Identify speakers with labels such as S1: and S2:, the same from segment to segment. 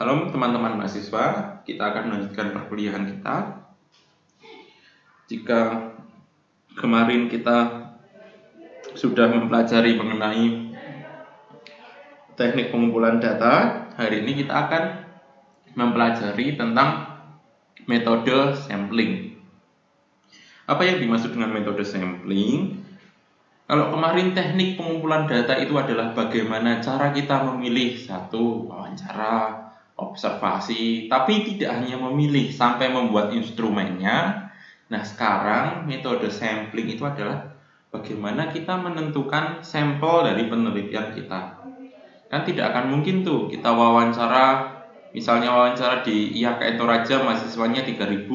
S1: Halo teman-teman mahasiswa, kita akan melanjutkan perkuliahan kita. Jika kemarin kita sudah mempelajari mengenai teknik pengumpulan data, hari ini kita akan mempelajari tentang metode sampling. Apa yang dimaksud dengan metode sampling? Kalau kemarin teknik pengumpulan data itu adalah bagaimana cara kita memilih satu wawancara, observasi, tapi tidak hanya memilih sampai membuat instrumennya. Nah, sekarang metode sampling itu adalah bagaimana kita menentukan sampel dari penelitian kita. Kan tidak akan mungkin tuh kita wawancara, misalnya wawancara di IAKN Toraja mahasiswanya 3000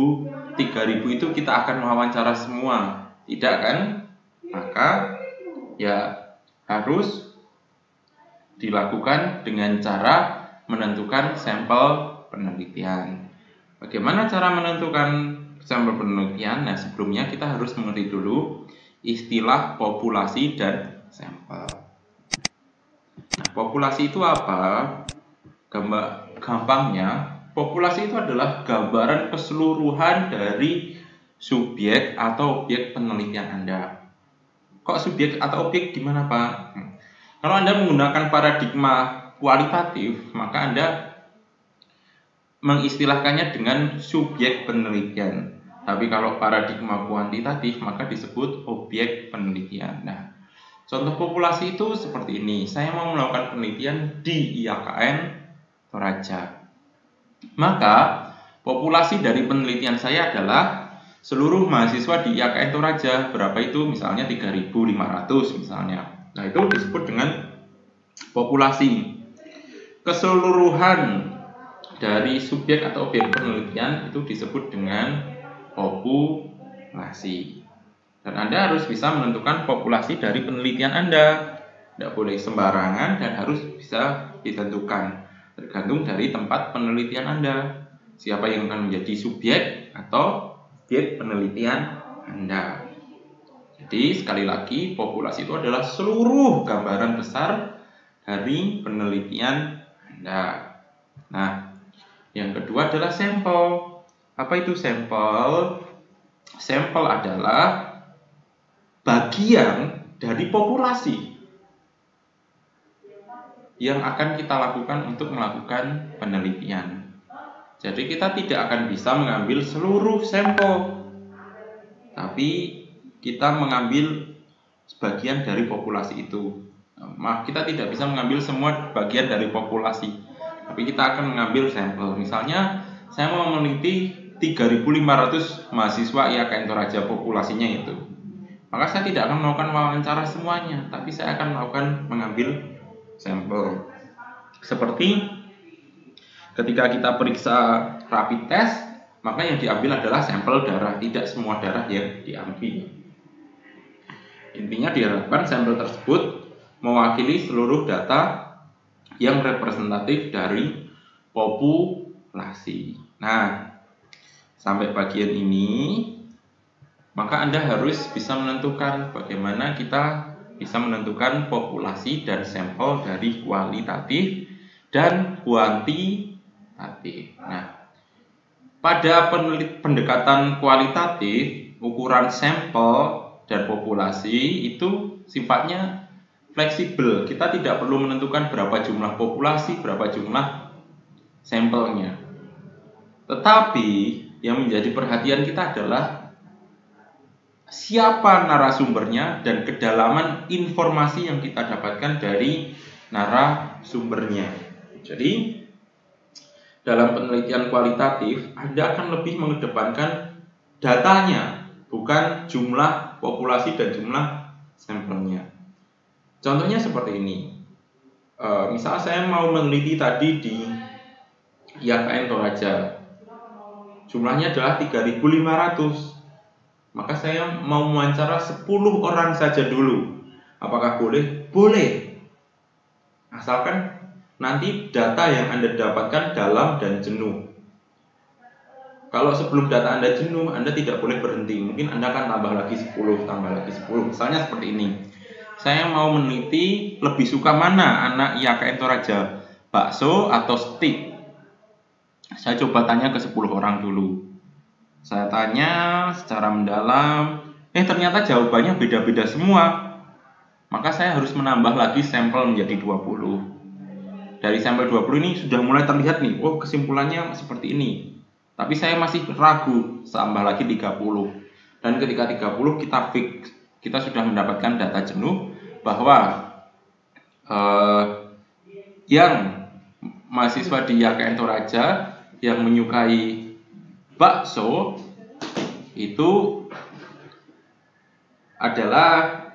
S1: itu kita akan wawancara semua. Tidak kan? Maka ya harus dilakukan dengan cara menentukan sampel penelitian. Bagaimana cara menentukan sampel penelitian? Nah, sebelumnya kita harus mengerti dulu istilah populasi dan sampel. Nah, populasi itu apa? Gampangnya, populasi itu adalah gambaran keseluruhan dari subjek atau objek penelitian Anda. Kok subjek atau objek gimana, Pak? Kalau Anda menggunakan paradigma kualitatif, maka Anda mengistilahkannya dengan subjek penelitian. Tapi kalau paradigma kuantitatif, maka disebut objek penelitian. Nah, contoh populasi itu seperti ini. Saya mau melakukan penelitian di IAKN Toraja. Maka, populasi dari penelitian saya adalah seluruh mahasiswa di IAKN Toraja. Berapa itu? Misalnya 3.500 misalnya. Nah, itu disebut dengan populasi. Keseluruhan dari subjek atau objek penelitian itu disebut dengan populasi. Dan Anda harus bisa menentukan populasi dari penelitian Anda. Tidak boleh sembarangan dan harus bisa ditentukan. Tergantung dari tempat penelitian Anda. Siapa yang akan menjadi subjek atau objek penelitian Anda. Jadi sekali lagi, populasi itu adalah seluruh gambaran besar dari penelitian Anda. Nah, yang kedua adalah sampel. Apa itu sampel? Sampel adalah bagian dari populasi yang akan kita lakukan untuk melakukan penelitian. Jadi kita tidak akan bisa mengambil seluruh sampel, tapi kita mengambil sebagian dari populasi itu. Kita tidak bisa mengambil semua bagian dari populasi, tapi kita akan mengambil sampel. Misalnya, saya mau meneliti 3.500 mahasiswa IAKN Toraja populasinya itu. Maka saya tidak akan melakukan wawancara semuanya, tapi saya akan mengambil sampel. Seperti ketika kita periksa rapid test, maka yang diambil adalah sampel darah, tidak semua darah yang diambil. Intinya diharapkan sampel tersebut mewakili seluruh data yang representatif dari populasi. Nah, sampai bagian ini, maka Anda harus bisa menentukan bagaimana kita bisa menentukan populasi dan sampel dari kualitatif dan kuantitatif. Nah, pada pendekatan kualitatif, ukuran sampel dan populasi itu sifatnya fleksibel. Kita tidak perlu menentukan berapa jumlah populasi, berapa jumlah sampelnya. Tetapi yang menjadi perhatian kita adalah siapa narasumbernya dan kedalaman informasi yang kita dapatkan dari narasumbernya. Jadi, dalam penelitian kualitatif, Anda akan lebih mengedepankan datanya, bukan jumlah populasi dan jumlah sampelnya. Contohnya seperti ini. Misalnya saya mau meneliti tadi di IAKN Toraja. Jumlahnya adalah 3.500. Maka saya mau mewawancara 10 orang saja dulu. Apakah boleh? Boleh. Asalkan nanti data yang Anda dapatkan dalam dan jenuh. Kalau sebelum data Anda jenuh, Anda tidak boleh berhenti. Mungkin Anda akan tambah lagi 10, tambah lagi 10. Misalnya seperti ini. Saya mau meneliti lebih suka mana anak IAKN Toraja, bakso atau steak. Saya coba tanya ke 10 orang dulu. Saya tanya secara mendalam, ternyata jawabannya beda-beda semua. Maka saya harus menambah lagi sampel menjadi 20. Dari sampel 20 ini sudah mulai terlihat nih, oh kesimpulannya seperti ini. Tapi saya masih ragu, tambah lagi 30. Dan ketika 30 kita fix, kita sudah mendapatkan data jenuh bahwa yang mahasiswa di YKN Toraja yang menyukai bakso itu adalah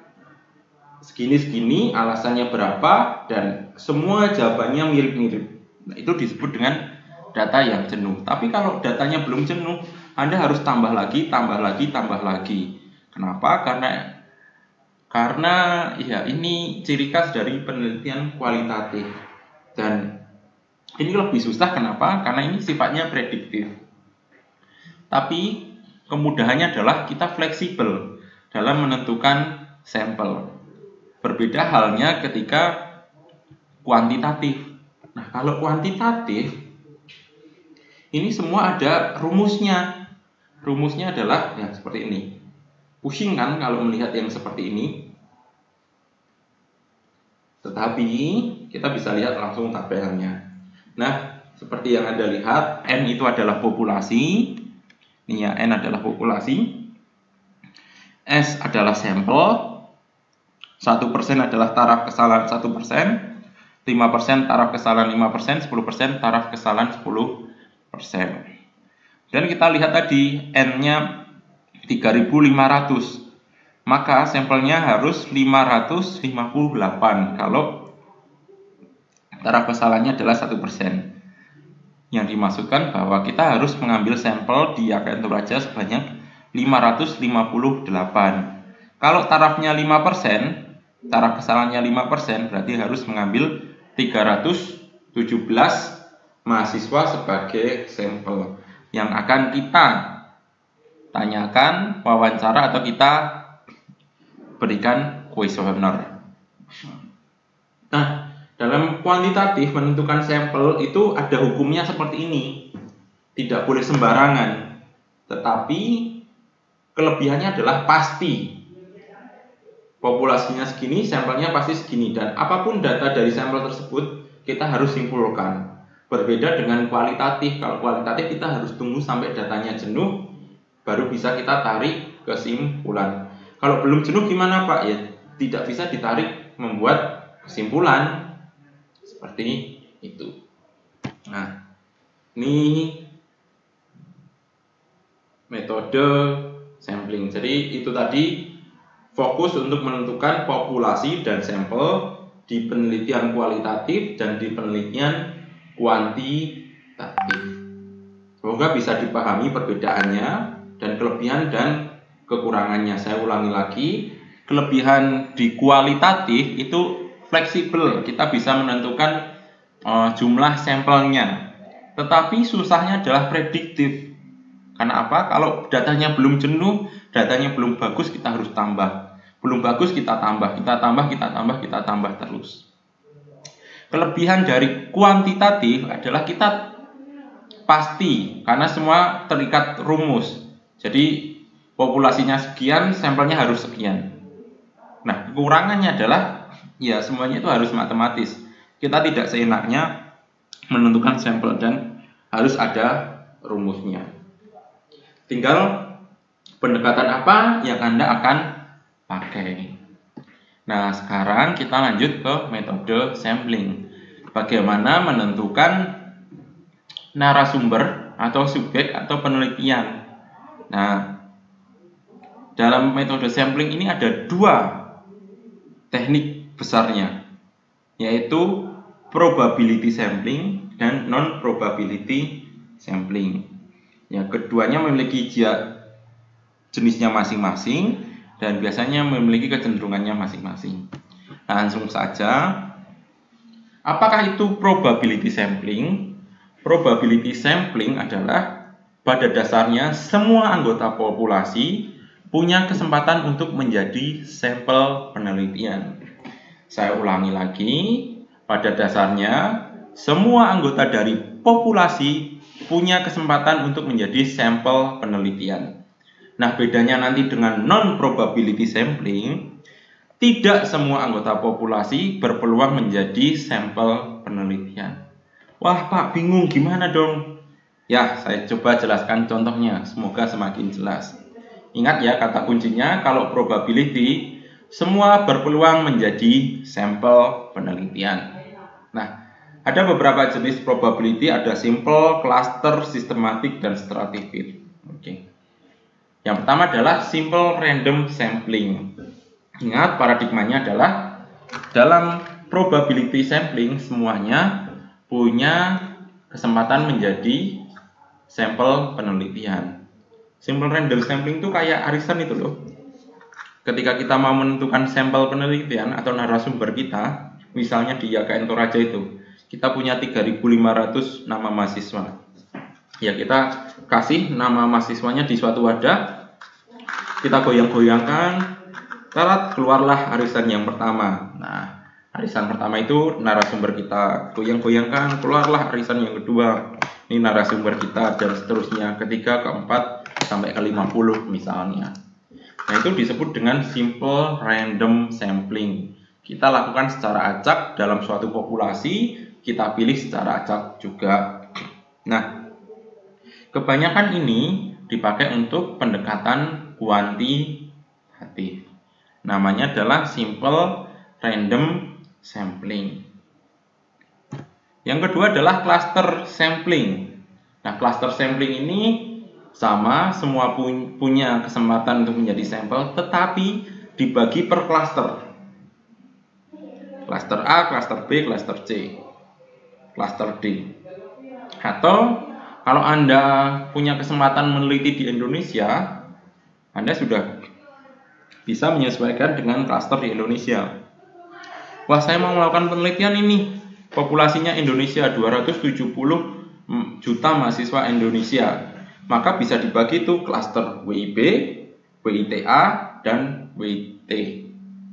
S1: segini-segini, alasannya berapa, dan semua jawabannya mirip-mirip. Nah, itu disebut dengan data yang jenuh. Tapi kalau datanya belum jenuh, Anda harus tambah lagi, tambah lagi, tambah lagi. Kenapa? Karena ya ini ciri khas dari penelitian kualitatif. Dan ini lebih susah, kenapa? Karena ini sifatnya prediktif. Tapi kemudahannya adalah kita fleksibel dalam menentukan sampel. Berbeda halnya ketika kuantitatif. Nah, kalau kuantitatif, ini semua ada rumusnya. Rumusnya adalah ya seperti ini. Pusing kan kalau melihat yang seperti ini. Tetapi kita bisa lihat langsung tabelnya. Nah, seperti yang Anda lihat, N itu adalah populasi. Ini ya, N adalah populasi. S adalah sampel. 1% adalah taraf kesalahan 1%. 5% taraf kesalahan 5%, 10% taraf kesalahan 10%. Dan kita lihat tadi N-nya 3.500. Maka sampelnya harus 558 kalau taraf kesalahannya adalah 1%. Yang dimaksudkan bahwa kita harus mengambil sampel di YKN Toraja sebanyak 558. Kalau tarafnya 5%, taraf kesalahannya 5%, berarti harus mengambil 317 mahasiswa sebagai sampel yang akan kita tanyakan, wawancara, atau kita berikan kuesioner. Nah, dalam kuantitatif menentukan sampel itu ada hukumnya seperti ini. Tidak boleh sembarangan. Tetapi kelebihannya adalah pasti. Populasinya segini, sampelnya pasti segini. Dan apapun data dari sampel tersebut, kita harus simpulkan. Berbeda dengan kualitatif. Kalau kualitatif kita harus tunggu sampai datanya jenuh, baru bisa kita tarik kesimpulan. Kalau belum jenuh gimana Pak? Ya tidak bisa ditarik membuat kesimpulan seperti itu. Nah, ini metode sampling. Jadi itu tadi fokus untuk menentukan populasi dan sampel di penelitian kualitatif dan di penelitian kuantitatif. Semoga bisa dipahami perbedaannya dan kelebihan dan kekurangannya. Saya ulangi lagi, kelebihan di kualitatif itu fleksibel, kita bisa menentukan jumlah sampelnya. Tetapi susahnya adalah prediktif. Karena apa? Kalau datanya belum jenuh, datanya belum bagus, kita harus tambah. Belum bagus, kita tambah, kita tambah, kita tambah, kita tambah terus. Kelebihan dari kuantitatif adalah kita pasti, karena semua terikat rumus. Jadi populasinya sekian, sampelnya harus sekian. Nah, kekurangannya adalah ya semuanya itu harus matematis. Kita tidak seenaknya menentukan sampel dan harus ada rumusnya. Tinggal pendekatan apa yang Anda akan pakai. Nah, sekarang kita lanjut ke metode sampling. Bagaimana menentukan narasumber atau subjek atau penelitian. Nah, dalam metode sampling ini ada dua teknik besarnya, yaitu probability sampling dan non-probability sampling. Yang keduanya memiliki jenisnya masing-masing dan biasanya memiliki kecenderungannya masing-masing. Nah, langsung saja, apakah itu probability sampling? Probability sampling adalah pada dasarnya semua anggota populasi punya kesempatan untuk menjadi sampel penelitian. Saya ulangi lagi, pada dasarnya semua anggota dari populasi punya kesempatan untuk menjadi sampel penelitian. Nah, bedanya nanti dengan non-probability sampling, tidak semua anggota populasi berpeluang menjadi sampel penelitian. Wah, Pak, bingung gimana dong? Ya, saya coba jelaskan contohnya, semoga semakin jelas. Ingat ya, kata kuncinya, kalau probability, semua berpeluang menjadi sampel penelitian. Nah, ada beberapa jenis probability, ada simple, cluster, systematic, dan stratified. Oke. Yang pertama adalah simple random sampling. Ingat, paradigmanya adalah dalam probability sampling semuanya punya kesempatan menjadi sampel penelitian. Simple random sampling itu kayak arisan itu loh. Ketika kita mau menentukan sampel penelitian atau narasumber kita, misalnya di YKN Toraja itu, kita punya 3.500 nama mahasiswa. Ya, kita kasih nama mahasiswanya di suatu wadah, kita goyang-goyangkan, tarat, keluarlah arisan yang pertama. Nah, arisan pertama itu narasumber kita, goyang-goyangkan, keluarlah arisan yang kedua, ini narasumber kita, dan seterusnya, ketiga, keempat, sampai ke 50 misalnya. Nah, itu disebut dengan simple random sampling. Kita lakukan secara acak dalam suatu populasi, kita pilih secara acak juga. Nah, kebanyakan ini dipakai untuk pendekatan kuantitatif. Namanya adalah simple random sampling. Yang kedua adalah cluster sampling. Nah, cluster sampling ini sama, semua punya kesempatan untuk menjadi sampel, tetapi dibagi per cluster. Cluster A, cluster B, cluster C, cluster D. Atau kalau Anda punya kesempatan meneliti di Indonesia, Anda sudah bisa menyesuaikan dengan cluster di Indonesia. Wah, saya mau melakukan penelitian ini, populasinya Indonesia 270 juta mahasiswa Indonesia. Maka bisa dibagi itu cluster WIB, WITA, dan WIT.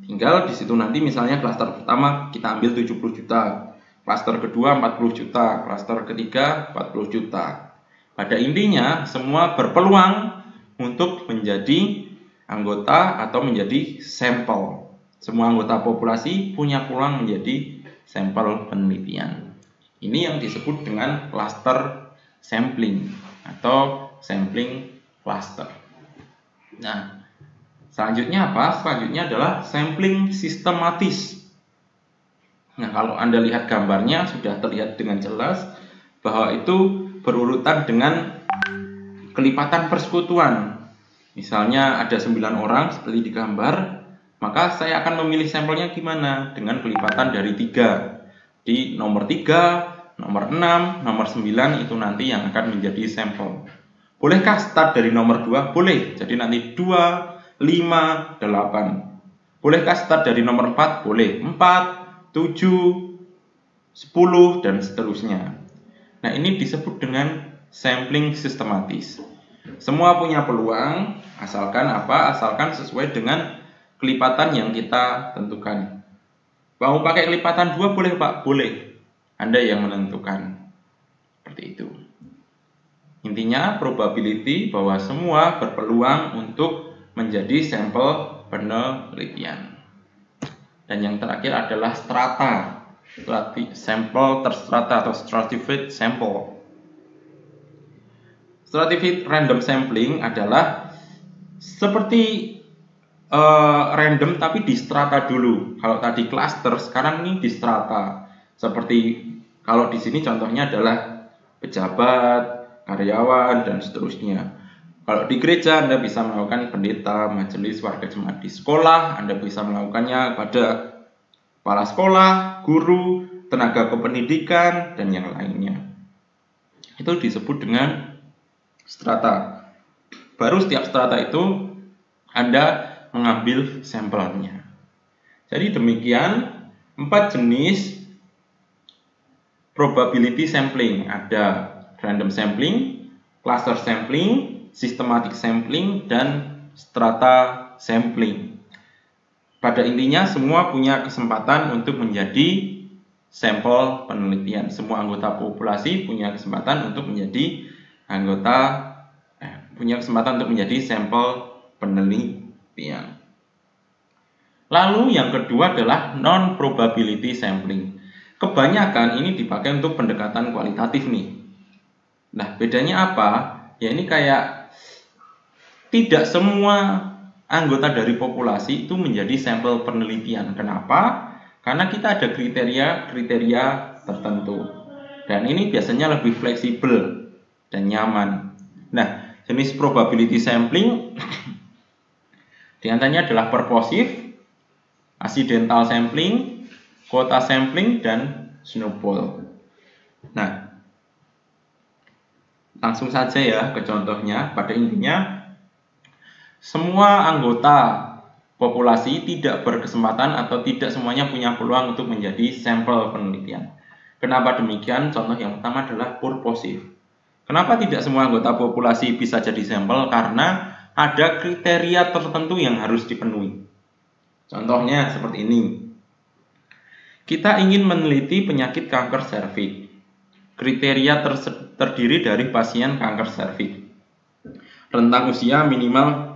S1: Tinggal di situ nanti misalnya cluster pertama kita ambil 70 juta, cluster kedua 40 juta, cluster ketiga 40 juta. Pada intinya semua berpeluang untuk menjadi anggota atau menjadi sampel. Semua anggota populasi punya peluang menjadi sampel penelitian. Ini yang disebut dengan cluster sampling atau sampling cluster. Nah, selanjutnya apa? Selanjutnya adalah sampling sistematis. Nah, kalau Anda lihat gambarnya sudah terlihat dengan jelas bahwa itu berurutan dengan kelipatan persekutuan. Misalnya ada 9 orang seperti di gambar, maka saya akan memilih sampelnya gimana? Dengan kelipatan dari 3. Di nomor 3, nomor 6, nomor 9 itu nanti yang akan menjadi sampel. Bolehkah start dari nomor 2? Boleh. Jadi nanti 2, 5, 8. Bolehkah start dari nomor 4? Boleh. 4, 7, 10, dan seterusnya. Nah, ini disebut dengan sampling sistematis. Semua punya peluang, asalkan apa? Asalkan sesuai dengan kelipatan yang kita tentukan. Mau pakai kelipatan 2 boleh, Pak? Boleh. Anda yang menentukan. Seperti itu. Intinya probability bahwa semua berpeluang untuk menjadi sampel penelitian. Dan yang terakhir adalah strata, sampel terstrata atau stratified sample. Stratified random sampling adalah seperti random tapi di strata dulu. Kalau tadi cluster, sekarang ini di strata. Seperti kalau di sini contohnya adalah pejabat, karyawan, dan seterusnya. Kalau di gereja Anda bisa melakukan pendeta, majelis, warga jemaat. Di sekolah Anda bisa melakukannya pada kepala sekolah, guru, tenaga kependidikan, dan yang lainnya. Itu disebut dengan strata. Baru setiap strata itu Anda mengambil sampelnya. Jadi demikian 4 jenis probability sampling. Ada random sampling, cluster sampling, systematic sampling, dan strata sampling. Pada intinya semua punya kesempatan untuk menjadi sampel penelitian. Semua anggota populasi punya kesempatan untuk menjadi sampel penelitian. Lalu yang kedua adalah non-probability sampling. Kebanyakan ini dipakai untuk pendekatan kualitatif nih. Nah, bedanya apa? Ya ini kayak tidak semua anggota dari populasi itu menjadi sampel penelitian. Kenapa? Karena kita ada kriteria tertentu. Dan ini biasanya lebih fleksibel dan nyaman. Nah, jenis probability sampling diantaranya adalah purposive, accidental sampling, quota sampling, dan snowball. Nah, langsung saja ya ke contohnya. Pada intinya, semua anggota populasi tidak berkesempatan atau tidak semuanya punya peluang untuk menjadi sampel penelitian. Kenapa demikian? Contoh yang pertama adalah purposive. Kenapa tidak semua anggota populasi bisa jadi sampel? Karena ada kriteria tertentu yang harus dipenuhi. Contohnya seperti ini. Kita ingin meneliti penyakit kanker serviks. Kriteria terdiri dari pasien kanker serviks. Rentang usia minimal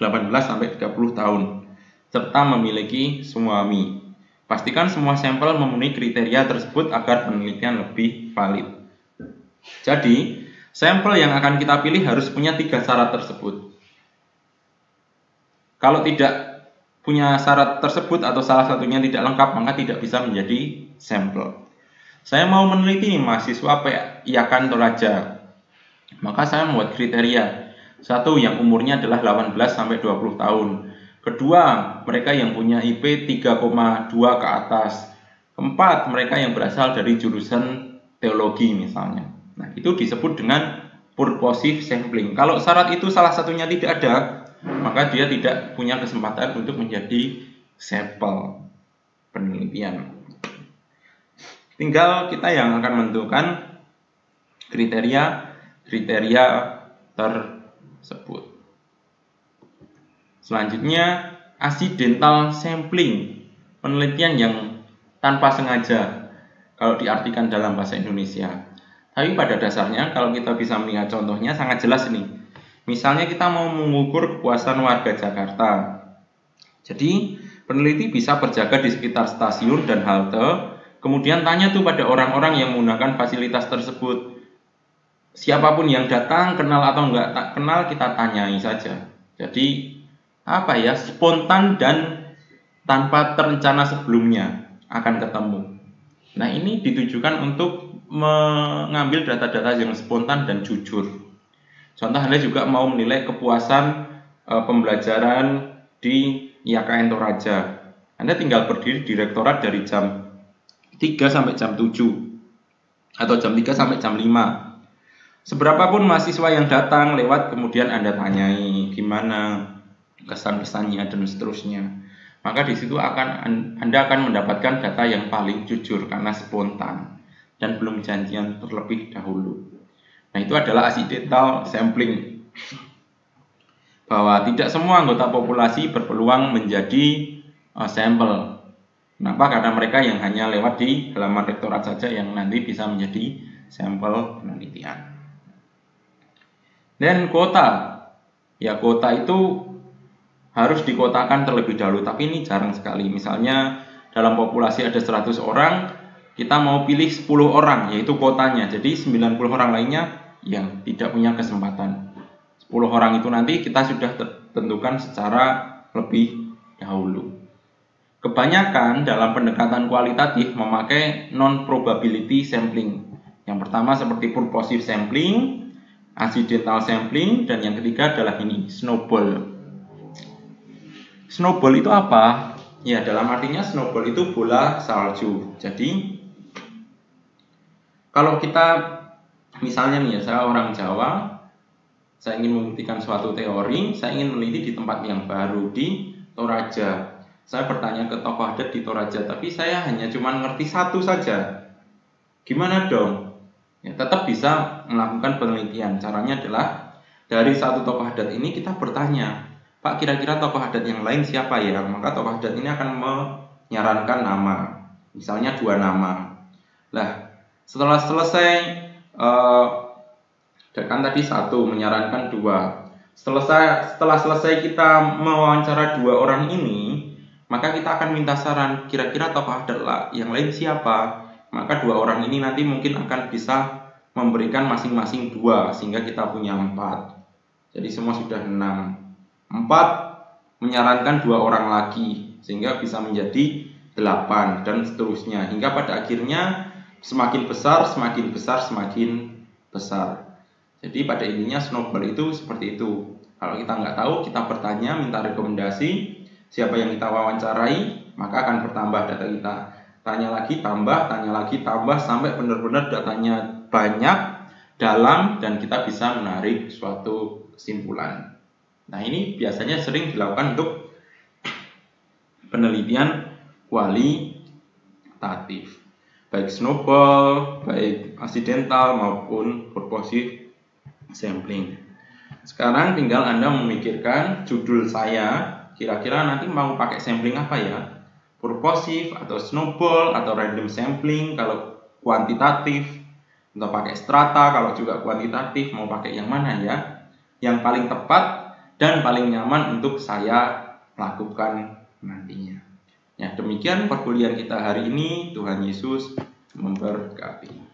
S1: 18-30 tahun. Serta memiliki suami. Pastikan semua sampel memenuhi kriteria tersebut agar penelitian lebih valid. Jadi, sampel yang akan kita pilih harus punya 3 syarat tersebut. Kalau tidak punya syarat tersebut atau salah satunya tidak lengkap, maka tidak bisa menjadi sampel. Saya mau meneliti nih mahasiswa PIAkan Toraja. Maka saya membuat kriteria. 1, yang umurnya adalah 18-20 tahun. Kedua, mereka yang punya IP 3,2 ke atas. Keempat, mereka yang berasal dari jurusan teologi misalnya. Nah, itu disebut dengan purposive sampling. Kalau syarat itu salah satunya tidak ada, maka dia tidak punya kesempatan untuk menjadi sampel penelitian. Tinggal kita yang akan menentukan kriteria tersebut. Selanjutnya, accidental sampling, penelitian yang tanpa sengaja kalau diartikan dalam bahasa Indonesia. Tapi pada dasarnya kalau kita bisa melihat contohnya sangat jelas nih. Misalnya kita mau mengukur kepuasan warga Jakarta. Jadi peneliti bisa berjaga di sekitar stasiun dan halte, kemudian tanya tuh pada orang-orang yang menggunakan fasilitas tersebut. Siapapun yang datang, kenal atau enggak kenal, kita tanyai saja. Jadi spontan dan tanpa terencana sebelumnya akan ketemu. Nah, ini ditujukan untuk mengambil data-data yang spontan dan jujur. Contoh, Anda juga mau menilai kepuasan pembelajaran di IAKN Toraja. Anda tinggal berdiri di rektorat dari jam 3 sampai jam 7 atau jam 3 sampai jam 5. Seberapapun mahasiswa yang datang lewat, kemudian Anda tanyai gimana kesan-kesannya dan seterusnya. Maka di situ Anda akan mendapatkan data yang paling jujur karena spontan dan belum janjian terlebih dahulu. Nah, itu adalah accidental sampling. Bahwa tidak semua anggota populasi berpeluang menjadi sampel. Kenapa? Karena mereka yang hanya lewat di halaman rektorat saja yang nanti bisa menjadi sampel penelitian. Dan kuota. Ya, kuota itu harus dikotakan terlebih dahulu, tapi ini jarang sekali. Misalnya dalam populasi ada 100 orang, kita mau pilih 10 orang, yaitu kuotanya. Jadi 90 orang lainnya yang tidak punya kesempatan. 10 orang itu nanti kita sudah tentukan secara lebih dahulu. Kebanyakan dalam pendekatan kualitatif memakai non-probability sampling. Yang pertama seperti purposive sampling, accidental sampling, dan yang ketiga adalah ini, snowball. Snowball itu apa? Ya, dalam artinya snowball itu bola salju. Jadi kalau kita misalnya nih, saya orang Jawa, saya ingin membuktikan suatu teori, saya ingin meneliti di tempat yang baru di Toraja. Saya bertanya ke tokoh adat di Toraja, tapi saya hanya cuma ngerti satu saja. Gimana dong? Ya, tetap bisa melakukan penelitian. Caranya adalah dari satu tokoh adat ini kita bertanya, Pak, kira-kira tokoh adat yang lain siapa ya? Maka tokoh adat ini akan menyarankan nama, misalnya 2 nama. Nah, setelah selesai kan tadi 1 menyarankan 2. Setelah selesai kita mewawancara 2 orang ini, maka kita akan minta saran, kira-kira tokoh adat yang lain siapa? Maka 2 orang ini nanti mungkin akan bisa memberikan masing-masing 2, sehingga kita punya 4. Jadi semua sudah 6. 4 menyarankan 2 orang lagi, sehingga bisa menjadi 8 dan seterusnya, hingga pada akhirnya semakin besar, semakin besar, semakin besar. Jadi pada intinya snowball itu seperti itu. Kalau kita nggak tahu, kita bertanya, minta rekomendasi, siapa yang kita wawancarai, maka akan bertambah data kita. Tanya lagi, tambah, sampai benar-benar datanya banyak, dalam, dan kita bisa menarik suatu kesimpulan. Nah, ini biasanya sering dilakukan untuk penelitian kualitatif, baik snowball, baik accidental maupun purposive sampling. Sekarang tinggal Anda memikirkan judul saya, kira-kira nanti mau pakai sampling apa ya? Purposive atau snowball atau random sampling kalau kuantitatif, atau pakai strata kalau juga kuantitatif, mau pakai yang mana ya? Yang paling tepat dan paling nyaman untuk saya lakukan nantinya. Ya, demikian perkuliahan kita hari ini. Tuhan Yesus memberkati.